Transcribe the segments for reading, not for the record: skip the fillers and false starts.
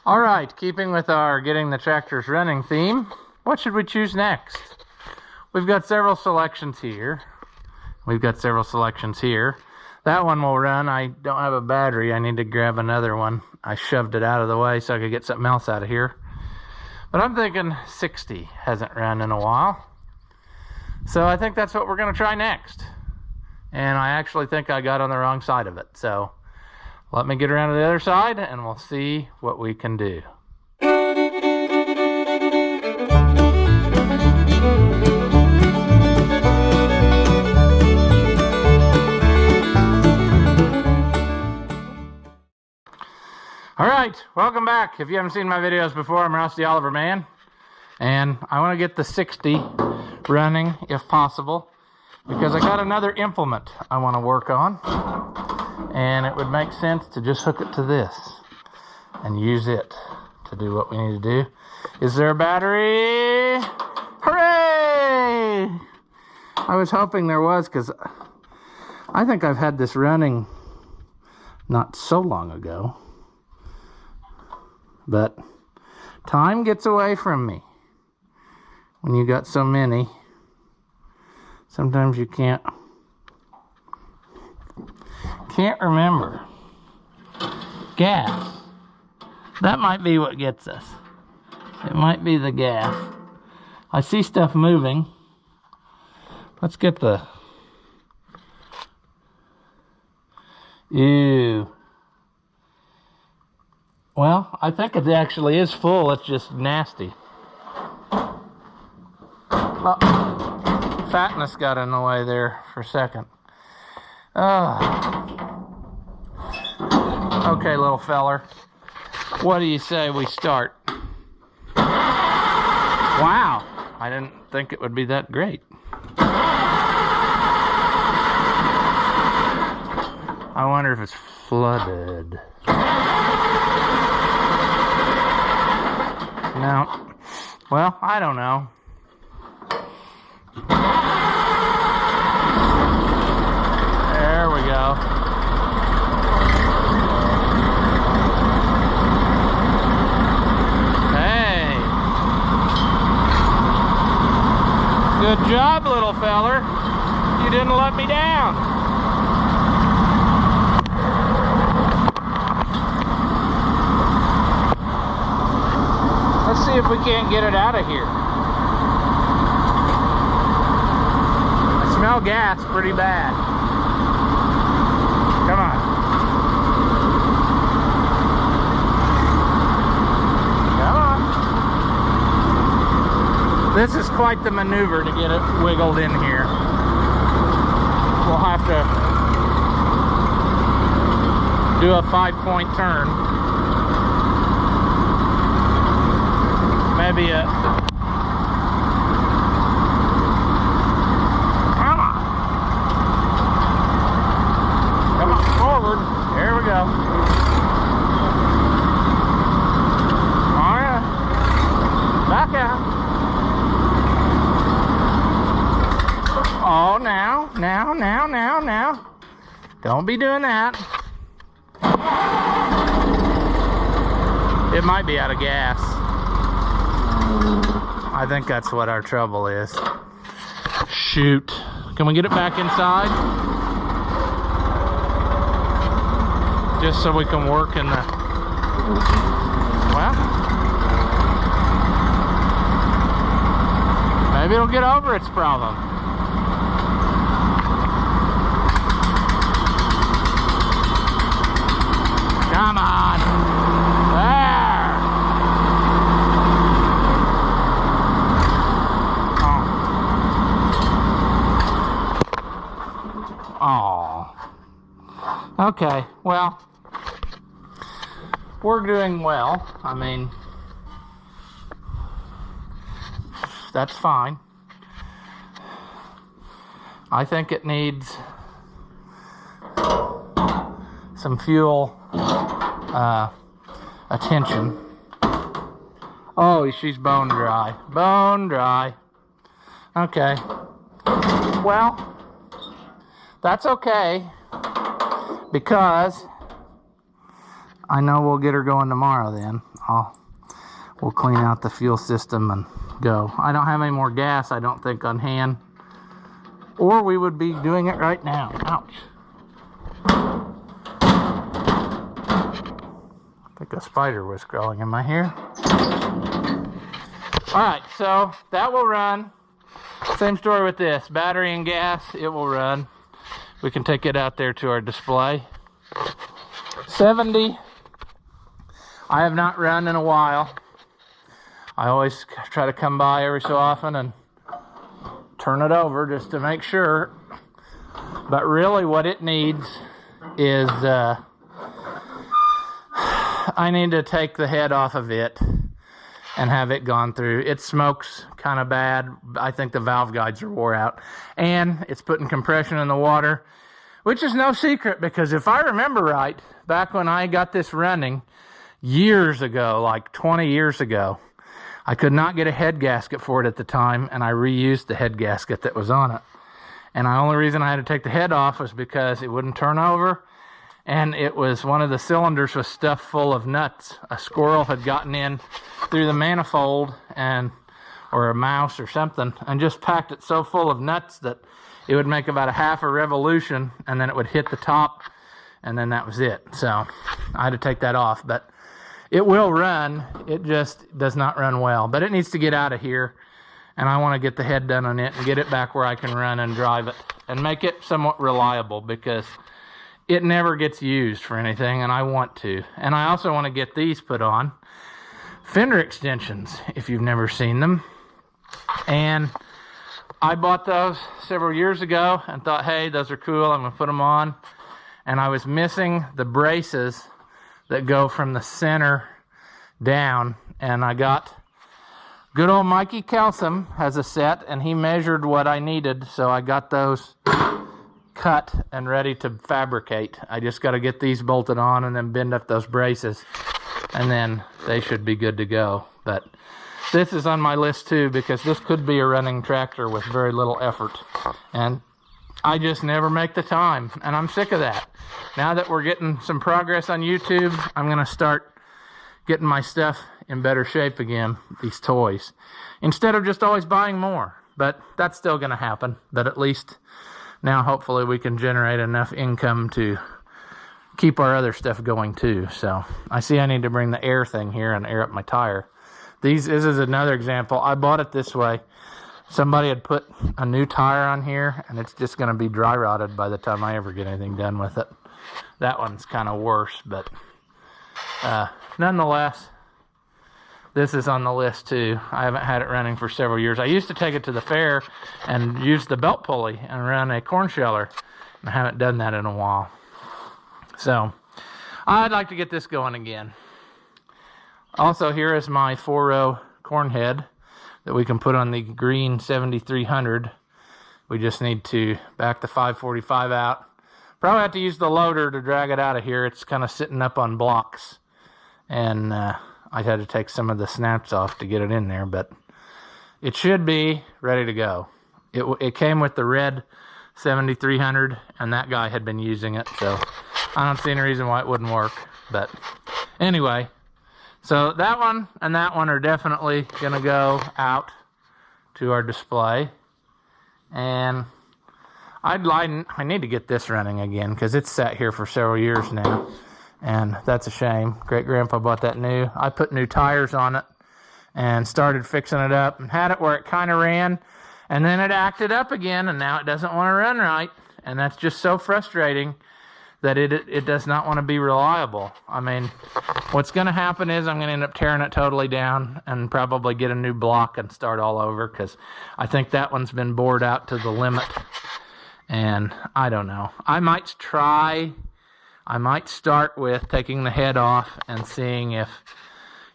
All right, keeping with our getting the tractors running theme, what should we choose next? We've got several selections here. That one will run. I don't have a battery. I need to grab another one. I shoved it out of the way so I could get something else out of here. But I'm thinking 60 hasn't run in a while. So I think that's what we're going to try next. And I actually think I got on the wrong side of it. So let me get around to the other side and we'll see what we can do. All right, welcome back. If you haven't seen my videos before, I'm Rusty Oliver Man. And I want to get the 60 running if possible, because I got another implement I want to work on. And it would make sense to just hook it to this and use it to do what we need to do. Is there a battery? Hooray! I was hoping there was, because I think I've had this running not so long ago. But time gets away from me when you got so many. Sometimes you can't remember. Gas. That might be what gets us. It might be the gas. I see stuff moving. Let's get the... Ew. Well, I think it actually is full. It's just nasty. Oh, fatness got in the way there for a second. Okay, little feller. What do you say we start? Wow, I didn't think it would be that great. I wonder if it's flooded. No. Well, I don't know. There we go. Hey. Good job, little feller. You didn't let me down. Let's see if we can't get it out of here. I smell gas pretty bad. Come on. Come on. This is quite the maneuver to get it wiggled in here. We'll have to do a 5-point turn. Maybe a... Come on, forward. There we go. All right. Back out. Oh, now. Don't be doing that. It might be out of gas. I think that's what our trouble is. Shoot. Can we get it back inside? Just so we can work in the... Well... Maybe it'll get over its problem. Come on. There. Oh. Okay, well, we're doing well. I mean, that's fine. I think it needs some fuel attention. Oh, she's bone dry. Bone dry. Okay. Well, that's okay, because I know we'll get her going tomorrow then. We'll clean out the fuel system and go. I don't have any more gas, I don't think, on hand. Or we would be doing it right now. Ouch. I think a spider was crawling in my hair. Alright, so that will run. Same story with this. Battery and gas, it will run. We can take it out there to our display. 70. I have not run in a while. I always try to come by every so often and turn it over just to make sure. But really what it needs is I need to take the head off of it and have it gone through. It smokes kind of bad. I think the valve guides are wore out. And it's putting compression in the water, which is no secret, because if I remember right, back when I got this running years ago, like 20 years ago, I could not get a head gasket for it at the time, and I reused the head gasket that was on it. And the only reason I had to take the head off was because it wouldn't turn over, and it was one of the cylinders was stuffed full of nuts. A squirrel had gotten in through the manifold, or a mouse or something, and just packed it so full of nuts that it would make about a half a revolution, and then it would hit the top, and then that was it. So I had to take that off, but it will run. It just does not run well, but it needs to get out of here, and I want to get the head done on it and get it back where I can run and drive it and make it somewhat reliable, because it never gets used for anything, and I want to. And I also want to get these put on. Fender extensions, if you've never seen them. And I bought those several years ago and thought, hey, those are cool, I'm going to put them on. And I was missing the braces that go from the center down, and I got good old Mikey Kelsum has a set, and he measured what I needed, so I got those cut and ready to fabricate. I just got to get these bolted on and then bend up those braces, and then they should be good to go. But this is on my list too, because this could be a running tractor with very little effort, and I just never make the time, and I'm sick of that. Now that we're getting some progress on YouTube, I'm going to start getting my stuff in better shape again, these toys, instead of just always buying more. But that's still going to happen. But at least now hopefully we can generate enough income to keep our other stuff going too. So I see I need to bring the air thing here and air up my tire. This is another example. I bought it this way. Somebody had put a new tire on here, and it's just going to be dry rotted by the time I ever get anything done with it. That one's kind of worse, but nonetheless, this is on the list too. I haven't had it running for several years. I used to take it to the fair and use the belt pulley and run a corn sheller, and I haven't done that in a while. So I'd like to get this going again. Also, here is my 4-row corn head that we can put on the green 7300. We just need to back the 545 out. Probably have to use the loader to drag it out of here. It's kind of sitting up on blocks, and I had to take some of the snaps off to get it in there, but it should be ready to go. It came with the red 7300, and that guy had been using it, so I don't see any reason why it wouldn't work. But anyway, so that one and that one are definitely going to go out to our display. And I need to get this running again, because it's sat here for several years now, and that's a shame. Great grandpa bought that new. I put new tires on it and started fixing it up and had it where it kind of ran, and then it acted up again, and now it doesn't want to run right, and that's just so frustrating that it does not want to be reliable. I mean, what's going to happen is I'm going to end up tearing it totally down and probably get a new block and start all over, because I think that one's been bored out to the limit. And I don't know. I might start with taking the head off and seeing if,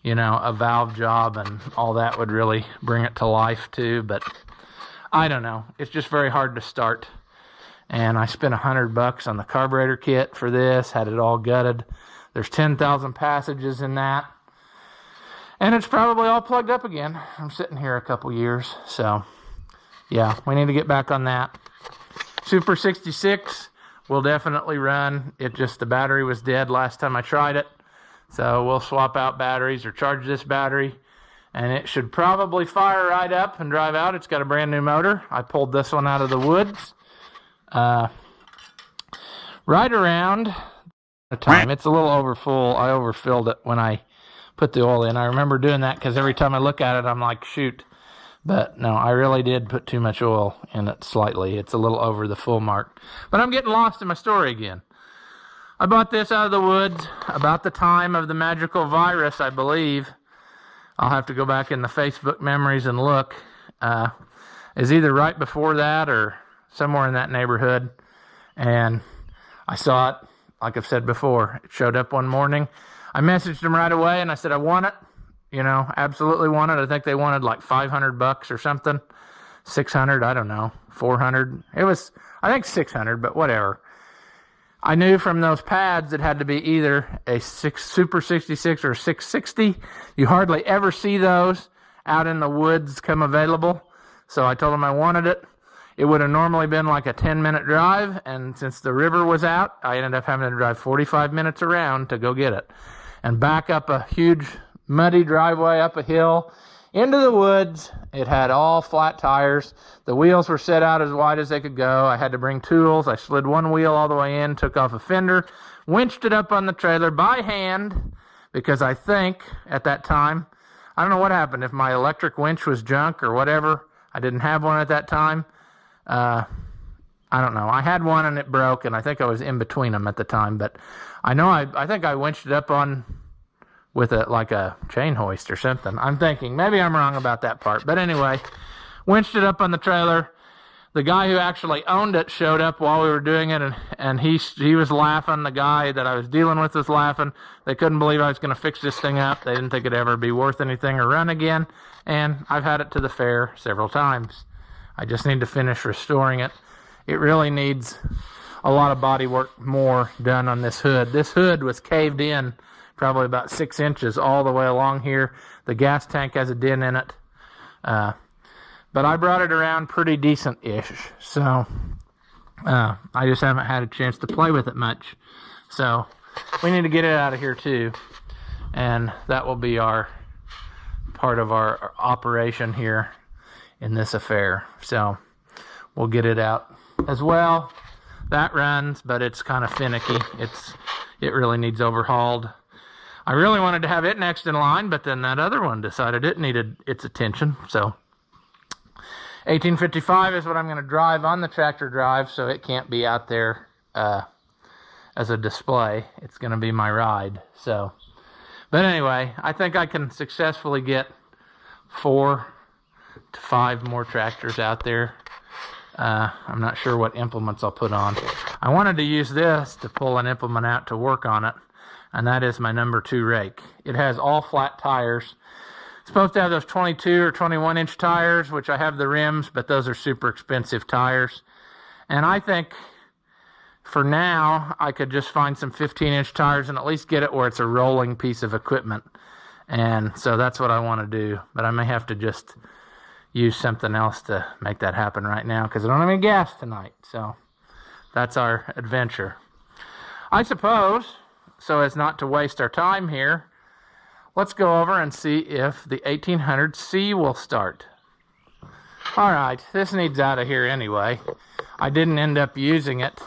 you know, a valve job and all that would really bring it to life too. But I don't know. It's just very hard to start. And I spent $100 on the carburetor kit for this, had it all gutted. There's 10,000 passages in that. And it's probably all plugged up again. I'm sitting here a couple years. So, yeah, we need to get back on that. Super 66 will definitely run. The battery was dead last time I tried it. So we'll swap out batteries or charge this battery, and it should probably fire right up and drive out. It's got a brand new motor. I pulled this one out of the woods right around the time. It's a little over full. I overfilled it when I put the oil in. I remember doing that because every time I look at it, I'm like, shoot. But no, I really did put too much oil in it slightly. It's a little over the full mark. But I'm getting lost in my story again. I bought this out of the woods about the time of the magical virus, I believe. I'll have to go back in the Facebook memories and look. Is either right before that or somewhere in that neighborhood. And I saw it, like I've said before. It showed up one morning. I messaged them right away and I said, I want it. You know, absolutely want it. I think they wanted like $500 or something. 600, I don't know. 400. It was, I think 600, but whatever. I knew from those pads it had to be either a Super 66 or a 660. You hardly ever see those out in the woods come available. So I told them I wanted it. It would have normally been like a 10-minute drive, and since the river was out, I ended up having to drive 45 minutes around to go get it. And back up a huge muddy driveway up a hill into the woods. It had all flat tires. The wheels were set out as wide as they could go. I had to bring tools. I slid one wheel all the way in, took off a fender, winched it up on the trailer by hand, because I think at that time, I don't know what happened, if my electric winch was junk or whatever. I didn't have one at that time. I don't know. I had one and it broke, and I think I was in between them at the time. But I know I think I winched it up on with like a chain hoist or something. I'm thinking, maybe I'm wrong about that part. But anyway, winched it up on the trailer. The guy who actually owned it showed up while we were doing it, and he was laughing. The guy that I was dealing with was laughing. They couldn't believe I was going to fix this thing up. They didn't think it'd ever be worth anything or run again. And I've had it to the fair several times. I just need to finish restoring it. It really needs a lot of body work more done on this hood. This hood was caved in probably about 6 inches all the way along here. The gas tank has a dent in it. But I brought it around pretty decent-ish. So I just haven't had a chance to play with it much. So we need to get it out of here too. And that will be our part of our operation here in this affair. So we'll get it out as well. That runs, but it's kind of finicky. It really needs overhauled. I really wanted to have it next in line, but then that other one decided it needed its attention. So 1855 is what I'm going to drive on the tractor drive, so it can't be out there as a display. It's going to be my ride. So, but anyway, I think I can successfully get 4 to 5 more tractors out there. I'm not sure what implements I'll put on. I wanted to use this to pull an implement out to work on it, and that is my number 2 rake. It has all flat tires. It's supposed to have those 22 or 21 inch tires, which I have the rims, but those are super expensive tires. And I think for now, I could just find some 15 inch tires and at least get it where it's a rolling piece of equipment. And so that's what I want to do, but I may have to just use something else to make that happen right now, because I don't have any gas tonight. So that's our adventure. I suppose, so as not to waste our time here, let's go over and see if the 1800C will start. Alright, this needs out of here anyway. I didn't end up using it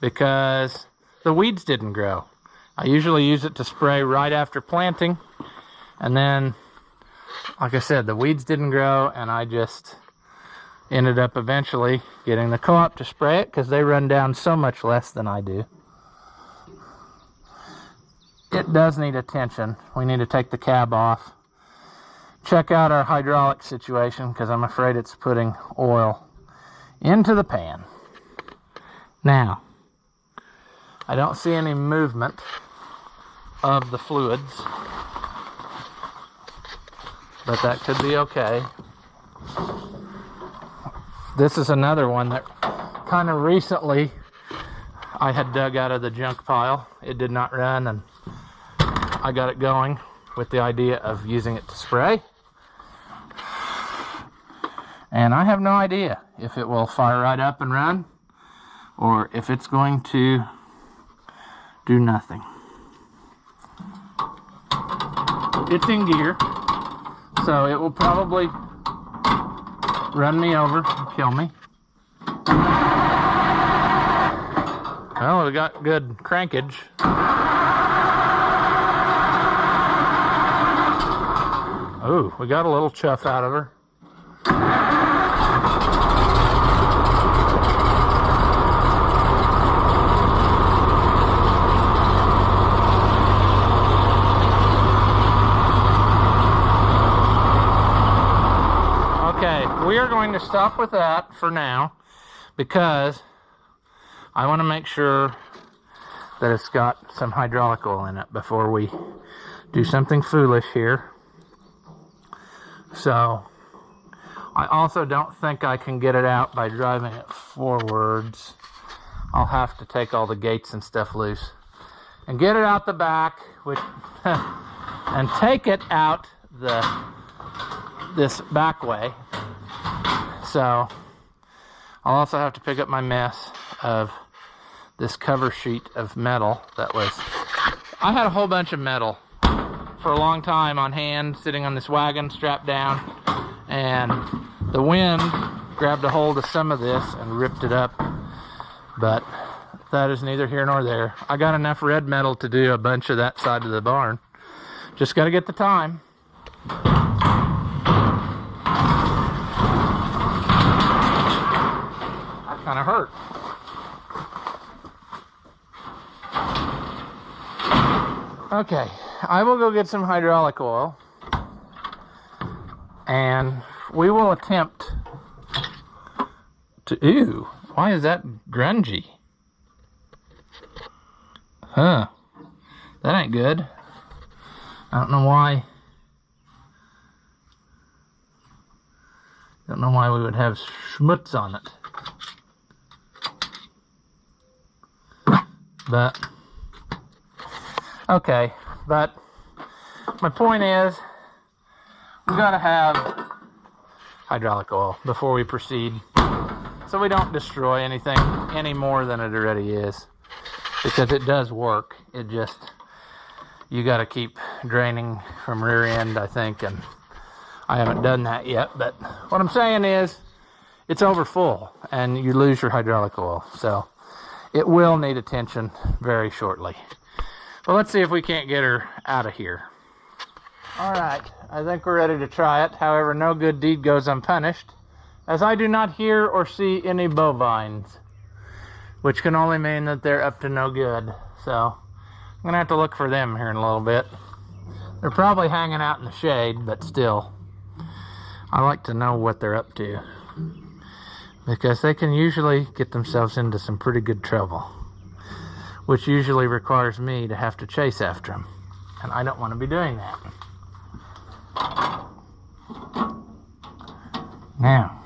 because the weeds didn't grow. I usually use it to spray right after planting, and then, like I said, the weeds didn't grow, and I just ended up eventually getting the co-op to spray it because they run down so much less than I do. It does need attention. We need to take the cab off. Check out our hydraulic situation, because I'm afraid it's putting oil into the pan. Now, I don't see any movement of the fluids, but that could be okay. This is another one that kind of recently I had dug out of the junk pile. It did not run, and I got it going with the idea of using it to spray. And I have no idea if it will fire right up and run, or if it's going to do nothing. it's in gear, so it will probably run me over and kill me. Well, we got good crankage. Oh, we got a little chuff out of her. Okay, we are going to stop with that for now because I want to make sure that it's got some hydraulic oil in it before we do something foolish here. So, I also don't think I can get it out by driving it forwards. I'll have to take all the gates and stuff loose and get it out the back, which and take it out this back way. So, I'll also have to pick up my mess of this cover sheet of metal that was... I had a whole bunch of metal for a long time on hand, sitting on this wagon strapped down, and the wind grabbed a hold of some of this and ripped it up, but that is neither here nor there. I got enough red metal to do a bunch of that side of the barn. Just got to get the time. That kind of hurt. Okay, I will go get some hydraulic oil, and we will attempt to... Ew, why is that grungy? Huh, that ain't good. I don't know why. Don't know why we would have schmutz on it. But... okay, but my point is, we gotta have hydraulic oil before we proceed, so we don't destroy anything any more than it already is, because it does work. It just, you gotta keep draining from rear end, I think, and I haven't done that yet. But what I'm saying is, it's over full, and you lose your hydraulic oil, so it will need attention very shortly. Well, let's see if we can't get her out of here. Alright, I think we're ready to try it. However, no good deed goes unpunished, as I do not hear or see any bovines, which can only mean that they're up to no good. So, I'm going to have to look for them here in a little bit. They're probably hanging out in the shade, but still, I like to know what they're up to, because they can usually get themselves into some pretty good trouble, which usually requires me to have to chase after them, and I don't want to be doing that. Now,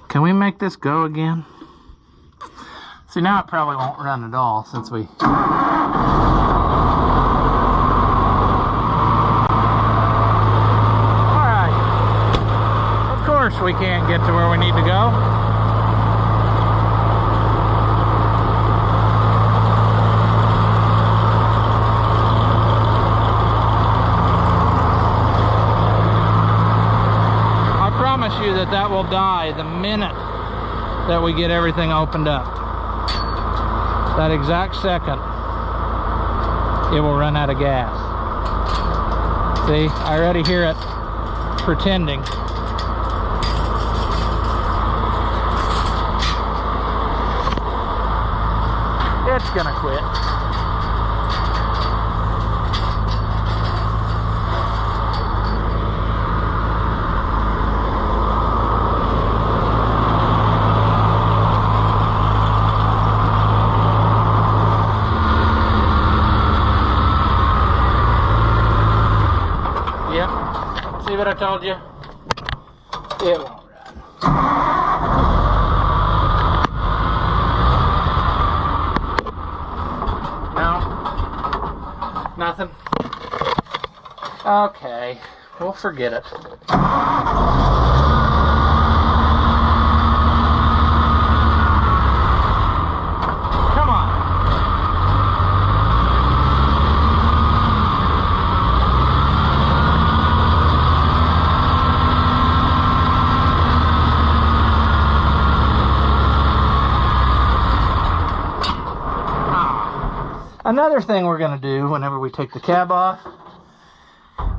can we make this go again? See, now it probably won't run at all since we... Alright, of course we can't get to where we need to go. You that will die the minute that we get everything opened up. That exact second, it will run out of gas. See, I already hear it pretending. It's gonna quit. See what I told you? It won't run. No? Nothing? Okay, we'll forget it. Come on. Another thing we're going to do whenever we take the cab off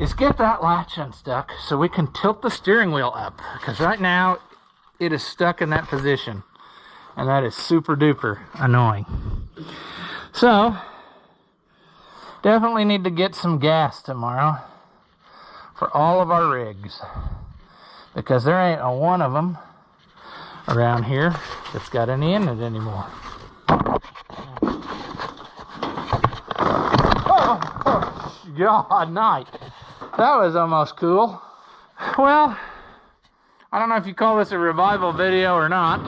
is get that latch unstuck so we can tilt the steering wheel up, because right now it is stuck in that position and that is super duper annoying. So definitely need to get some gas tomorrow for all of our rigs, because there ain't a one of them around here that's got any in it anymore. Oh God, night. That was almost cool. Well, I don't know if you call this a revival video or not.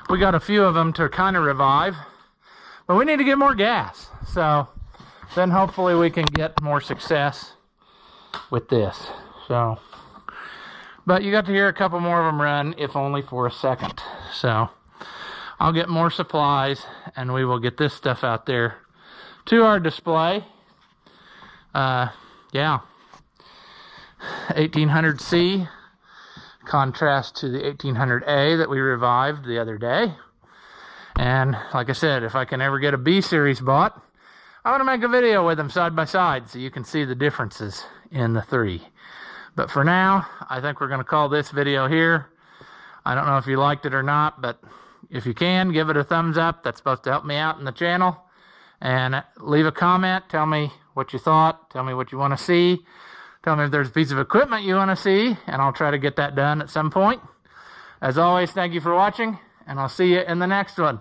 We got a few of them to kind of revive, but we need to get more gas. So then hopefully we can get more success with this. So, but you got to hear a couple more of them run, if only for a second. So I'll get more supplies and we will get this stuff out there to our display. Yeah, 1800C contrast to the 1800A that we revived the other day. And like I said, if I can ever get a B series bought, I want to make a video with them side by side so you can see the differences in the three. But for now, I think we're going to call this video here. I don't know if you liked it or not, but if you can, give it a thumbs up. That's supposed to help me out in the channel. And leave a comment. Tell me what you thought. Tell me what you want to see. Tell me if there's a piece of equipment you want to see, and I'll try to get that done at some point. As always, thank you for watching, and I'll see you in the next one.